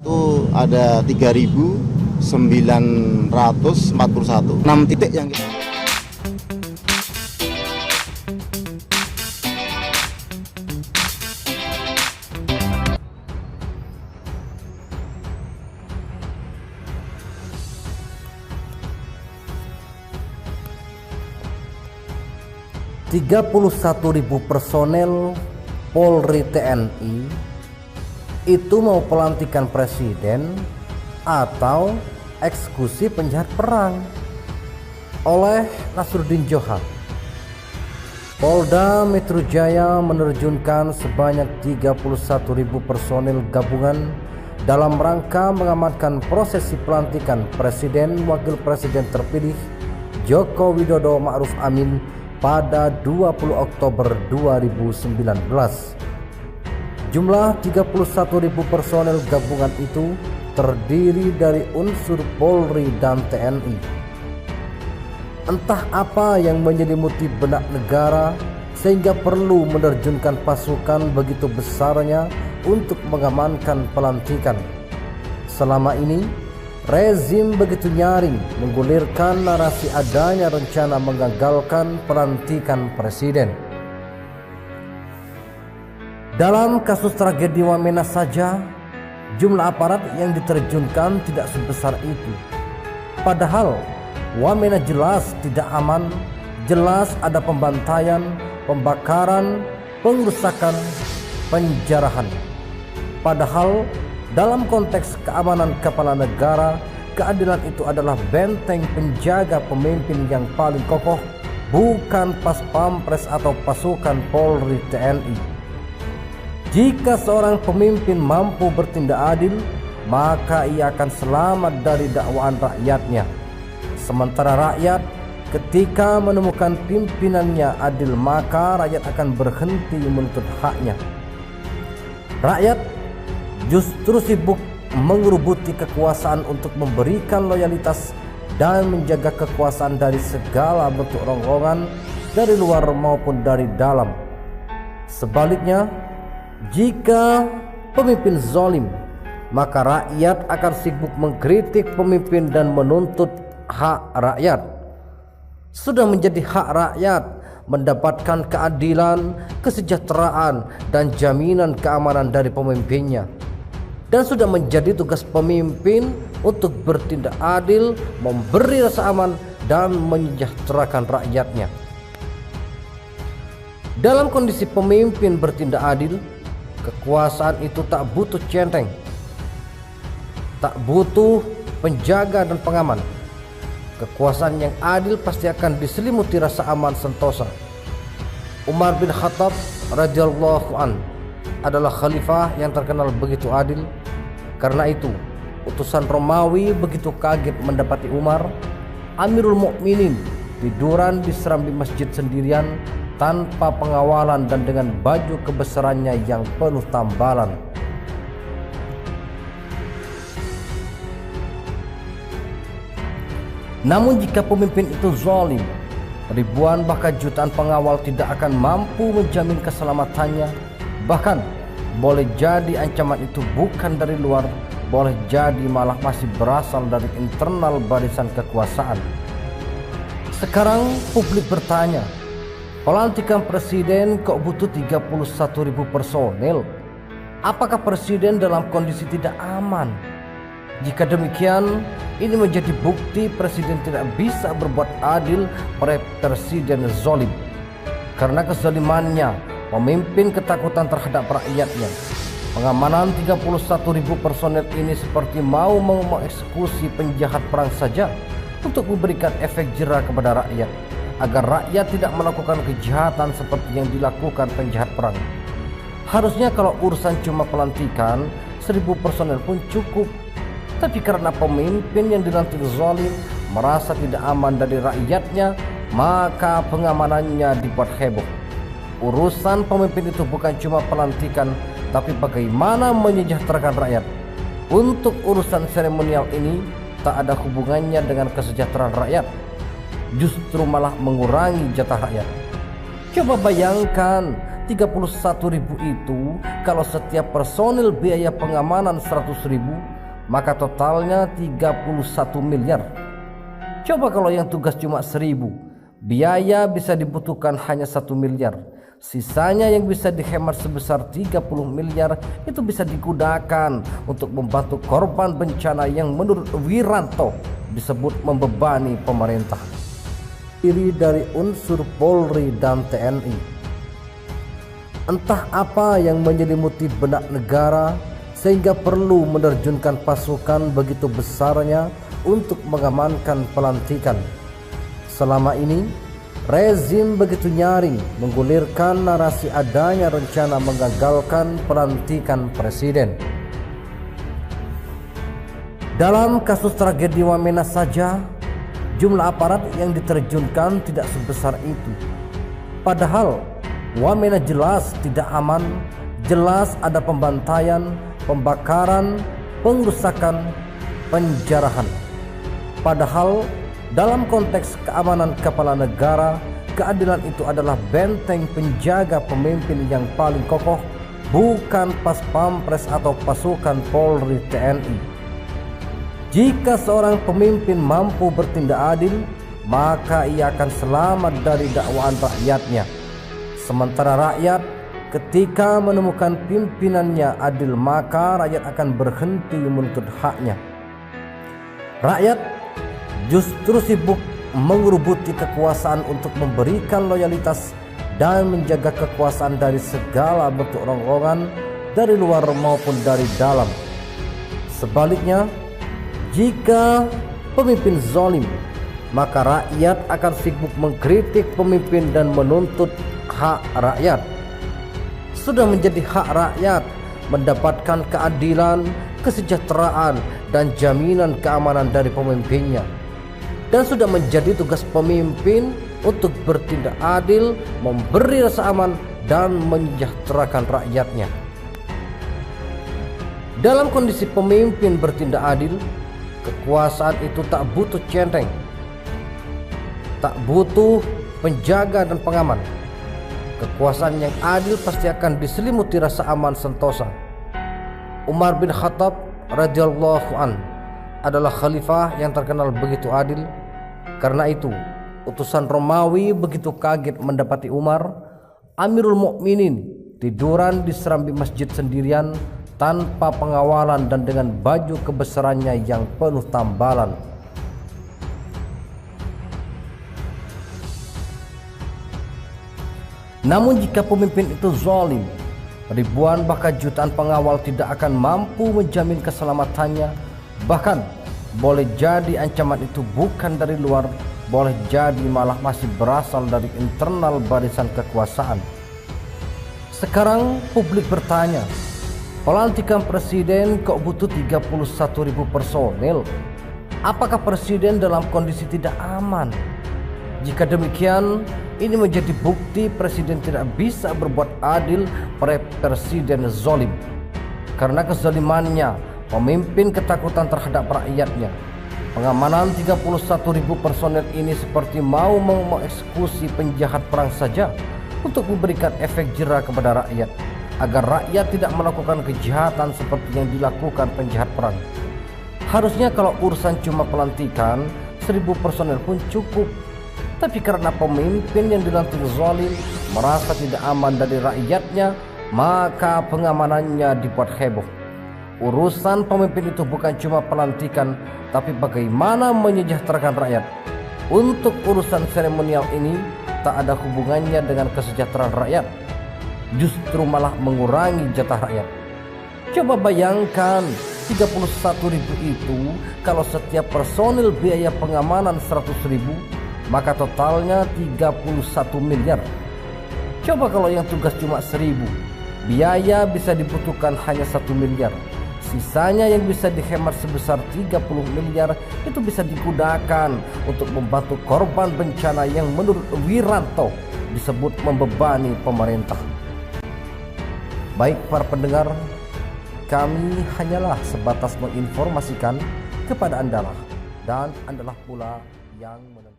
Itu ada 3.941, 6 titik yang kita 31.000 personel Polri TNI itu mau pelantikan presiden atau eksekusi penjahat perang oleh Nasruddin Johar. Polda Metro Jaya menerjunkan sebanyak 31.000 personel gabungan dalam rangka mengamankan prosesi pelantikan Presiden Wakil Presiden terpilih Joko Widodo Ma'ruf Amin pada 20 Oktober 2019. Jumlah 31.000 personel gabungan itu terdiri dari unsur Polri dan TNI. Entah apa yang menyelimuti benak negara sehingga perlu menerjunkan pasukan begitu besarnya untuk mengamankan pelantikan. Selama ini rezim begitu nyaring menggulirkan narasi adanya rencana menggagalkan pelantikan presiden. Dalam kasus tragedi Wamena saja, jumlah aparat yang diterjunkan tidak sebesar itu. Padahal Wamena jelas tidak aman, jelas ada pembantaian, pembakaran, pengerusakan, penjarahan. Padahal dalam konteks keamanan kepala negara, keadilan itu adalah benteng penjaga pemimpin yang paling kokoh, bukan pas pampres atau pasukan Polri TNI. Jika seorang pemimpin mampu bertindak adil, maka ia akan selamat dari dakwaan rakyatnya. Sementara rakyat ketika menemukan pimpinannya adil, maka rakyat akan berhenti menuntut haknya. Rakyat justru sibuk mengerubuti kekuasaan untuk memberikan loyalitas dan menjaga kekuasaan dari segala bentuk rongrongan dari luar maupun dari dalam. Sebaliknya, jika pemimpin zalim, maka rakyat akan sibuk mengkritik pemimpin dan menuntut hak rakyat. Sudah menjadi hak rakyat mendapatkan keadilan, kesejahteraan, dan jaminan keamanan dari pemimpinnya. Dan sudah menjadi tugas pemimpin untuk bertindak adil, memberi rasa aman, dan menyejahterakan rakyatnya. Dalam kondisi pemimpin bertindak adil, kekuasaan itu tak butuh centeng, tak butuh penjaga dan pengaman. Kekuasaan yang adil pasti akan diselimuti rasa aman sentosa. Umar bin Khattab radhiyallahu an adalah khalifah yang terkenal begitu adil. Karena itu, utusan Romawi begitu kaget mendapati Umar, Amirul Mukminin, tiduran di serambi masjid sendirian tanpa pengawalan dan dengan baju kebesarannya yang penuh tambalan. Namun jika pemimpin itu zalim, ribuan bahkan jutaan pengawal tidak akan mampu menjamin keselamatannya. Bahkan boleh jadi ancaman itu bukan dari luar, boleh jadi malah masih berasal dari internal barisan kekuasaan. Sekarang publik bertanya, pelantikan presiden kok butuh 31.000 personel? Apakah presiden dalam kondisi tidak aman? Jika demikian, ini menjadi bukti presiden tidak bisa berbuat adil pada presiden zalim. Karena kezalimannya, pemimpin ketakutan terhadap rakyatnya. Pengamanan 31.000 personel ini seperti mau mengeksekusi penjahat perang saja untuk memberikan efek jera kepada rakyat, agar rakyat tidak melakukan kejahatan seperti yang dilakukan penjahat perang. Harusnya kalau urusan cuma pelantikan, 1.000 personel pun cukup. Tapi karena pemimpin yang dilantik zalim merasa tidak aman dari rakyatnya, maka pengamanannya dibuat heboh. Urusan pemimpin itu bukan cuma pelantikan, tapi bagaimana menyejahterakan rakyat. Untuk urusan seremonial ini tak ada hubungannya dengan kesejahteraan rakyat, justru malah mengurangi jatah rakyat. Coba bayangkan 31.000 itu kalau setiap personil biaya pengamanan 100.000, maka totalnya 31 miliar. Coba kalau yang tugas cuma 1000, biaya bisa dibutuhkan hanya 1 miliar. Sisanya yang bisa dihemat sebesar 30 miliar itu bisa digunakan untuk membantu korban bencana yang menurut Wiranto disebut membebani pemerintah. Diri dari unsur Polri dan TNI. Entah apa yang menyelimuti benak negara sehingga perlu menerjunkan pasukan begitu besarnya untuk mengamankan pelantikan. Selama ini rezim begitu nyaring menggulirkan narasi adanya rencana menggagalkan pelantikan presiden. Dalam kasus tragedi Wamena saja, jumlah aparat yang diterjunkan tidak sebesar itu. Padahal Wamena jelas tidak aman, jelas ada pembantaian, pembakaran, pengrusakan, penjarahan. Padahal dalam konteks keamanan kepala negara, keadilan itu adalah benteng penjaga pemimpin yang paling kokoh, bukan pas pampres atau pasukan Polri TNI. Jika seorang pemimpin mampu bertindak adil, maka ia akan selamat dari dakwaan rakyatnya. Sementara rakyat ketika menemukan pimpinannya adil, maka rakyat akan berhenti menuntut haknya. Rakyat justru sibuk mengerubuti kekuasaan untuk memberikan loyalitas dan menjaga kekuasaan dari segala bentuk rongrongan dari luar maupun dari dalam. Sebaliknya, jika pemimpin zalim, maka rakyat akan sibuk mengkritik pemimpin dan menuntut hak rakyat. Sudah menjadi hak rakyat mendapatkan keadilan, kesejahteraan, dan jaminan keamanan dari pemimpinnya. Dan sudah menjadi tugas pemimpin untuk bertindak adil, memberi rasa aman, dan menyejahterakan rakyatnya. Dalam kondisi pemimpin bertindak adil, kekuasaan itu tak butuh centeng, tak butuh penjaga dan pengaman. Kekuasaan yang adil pasti akan diselimuti rasa aman sentosa. Umar bin Khattab radhiyallahu an adalah khalifah yang terkenal begitu adil. Karena itu, utusan Romawi begitu kaget mendapati Umar, Amirul Mukminin, tiduran di serambi masjid sendirian tanpa pengawalan dan dengan baju kebesarannya yang penuh tambalan. Namun jika pemimpin itu zalim, ribuan bahkan jutaan pengawal tidak akan mampu menjamin keselamatannya. Bahkan boleh jadi ancaman itu bukan dari luar, boleh jadi malah masih berasal dari internal barisan kekuasaan. Sekarang publik bertanya, pelantikan presiden kok butuh 31.000 personel? Apakah presiden dalam kondisi tidak aman? Jika demikian, ini menjadi bukti presiden tidak bisa berbuat adil pada presiden zalim. Karena kezalimannya, pemimpin ketakutan terhadap rakyatnya. Pengamanan 31.000 personel ini seperti mau mengeksekusi penjahat perang saja untuk memberikan efek jera kepada rakyat, agar rakyat tidak melakukan kejahatan seperti yang dilakukan penjahat perang. Harusnya kalau urusan cuma pelantikan, 1.000 personel pun cukup. Tapi karena pemimpin yang dilantik zalim merasa tidak aman dari rakyatnya, maka pengamanannya dibuat heboh. Urusan pemimpin itu bukan cuma pelantikan, tapi bagaimana menyejahterakan rakyat. Untuk urusan seremonial ini tak ada hubungannya dengan kesejahteraan rakyat, justru malah mengurangi jatah rakyat. Coba bayangkan 31.000 itu kalau setiap personil biaya pengamanan 100.000, maka totalnya 31 miliar. Coba kalau yang tugas cuma 1.000, biaya bisa dibutuhkan hanya 1 miliar. Sisanya yang bisa dihemat sebesar 30 miliar itu bisa digunakan untuk membantu korban bencana yang menurut Wiranto disebut membebani pemerintah. Baik para pendengar, kami hanyalah sebatas menginformasikan kepada Anda, dan Anda pula yang menentukan.